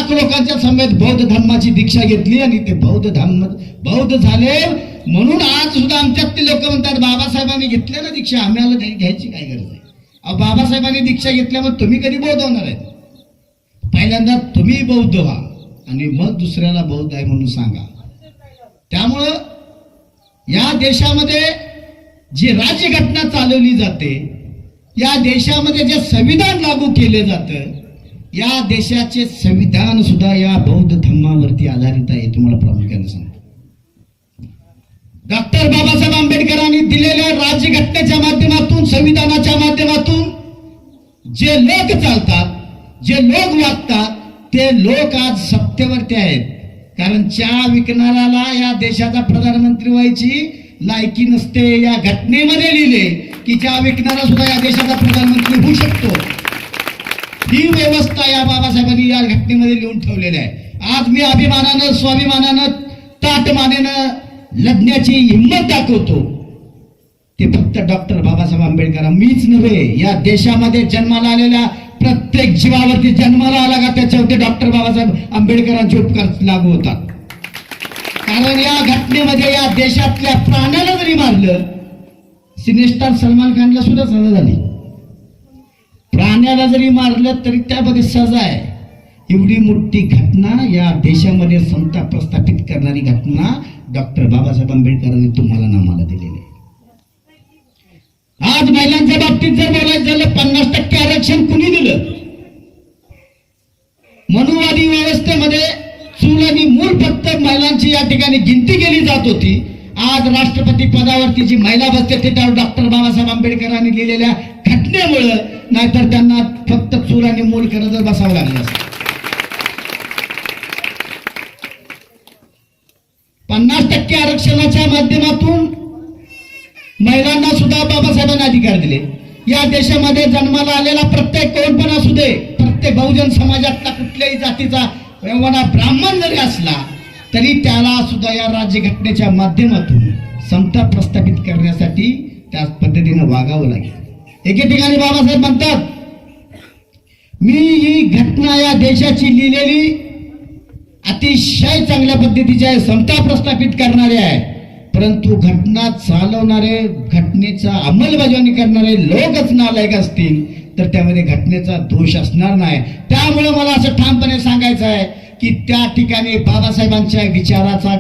लाख लोकांच्या समेत बौद्ध धर्माची दीक्षा घेतली आणि ते बौद्ध झाले म्हणून आज सुद्धा आमच्यात ते लोक म्हणतात बाबासाहेबांनी घेतल्या ना दीक्षा, आम्हाला घ्यायची काय गरज आहे? अहो बाबासाहेबांनी दीक्षा घेतल्यामुळे तुम्ही कधी बौद्ध होणार आहेत? पहिल्यांदा तुम्ही बौद्ध व्हा आणि मग दुसऱ्याला बौद्ध आहे म्हणून सांगा. त्यामुळं या देशामध्ये जी राज्यघटना चालवली जाते, या देशामध्ये जे संविधान लागू केले जातं, या देशाचे संविधान सुद्धा या बौद्ध धर्मावरती आधारित आहे. तुम्हाला प्रामुख्याने सांगतो, डॉक्टर बाबासाहेब आंबेडकरांनी दिलेल्या राज्यघटनेच्या माध्यमातून, संविधानाच्या माध्यमातून जे लोक चालतात, जे लोक वागतात, ते लोक आज सत्तेवरती आहेत. कारण चहा विकणाऱ्याला या देशाचा प्रधानमंत्री व्हायची लायकी नसते. या घटनेमध्ये लिहिले की चहा विकणारा सुद्धा या देशाचा प्रधानमंत्री होऊ शकतो. ही व्यवस्था या बाबासाहेबांनी या घटनेमध्ये लिहून ठेवलेली आहे. आज मी अभिमानानं, स्वाभिमानानं, ताटमानेनं लढण्याची हिंमत दाखवतो. ते फक्त डॉक्टर बाबासाहेब आंबेडकर मीच नव्हे, या देशामध्ये जन्माला आलेल्या प्रत्येक जीवावरती जन्माला आला का त्याच्यावरती डॉक्टर बाबासाहेब आंबेडकरांचे उपकार लागू होतात. कारण या घटनेमध्ये या देशातल्या प्राण्याला जरी मारलं, सिनेस्टार सलमान खानला सुद्धा सजा झाली. प्राण्याला जरी मारलं तरी त्यामध्ये सजा आहे. एवढी मोठी घटना या देशामध्ये समता प्रस्थापित करणारी घटना डॉक्टर बाबासाहेब आंबेडकरांनी तुम्हाला नामाला दिलेली आहे. आज महिलांच्या बाबतीत जर बोलायचं झालं, 50% आरक्षण कुणी दिलं? मनुवादी व्यवस्थेमध्ये चूल आणि मूल फक्त महिलांची या ठिकाणी गिनती केली जात होती. आज राष्ट्रपती पदावरती जी महिला बसते ते डॉक्टर बाबासाहेब आंबेडकरांनी लिहिलेल्या घटनेमुळे, नाहीतर त्यांना फक्त चूल आणि मूल करत बसावं लागलं असतं. 50% आरक्षणाच्या माध्यमातून महिलांना सुद्धा बाबासाहेबांनी अधिकार दिले. या देशामध्ये जन्माला आलेला प्रत्येक कोण पण असू दे, प्रत्येक बहुजन समाजातला कुठल्याही जातीचा ब्राह्मण जरी असला तरी त्याला सुद्धा या राज्यघटनेच्या माध्यमातून समता प्रस्थापित करण्यासाठी त्याच पद्धतीने वागावं लागेल. एके ठिकाणी बाबासाहेब म्हणतात, मी ही घटना या देशाची लिहिलेली अतिशय चांगल्या पद्धतीची आहे, समता प्रस्थापित करणारे आहे, परंतु घटना चालवणारे, घटनेचा अंमलबजावणी करणारे लोकच नालायक असतील तर त्यामध्ये घटनेचा दोष असणार नाही. त्यामुळे मला असं ठामपणे सांगायचं आहे की त्या ठिकाणी बाबासाहेबांच्या विचाराचा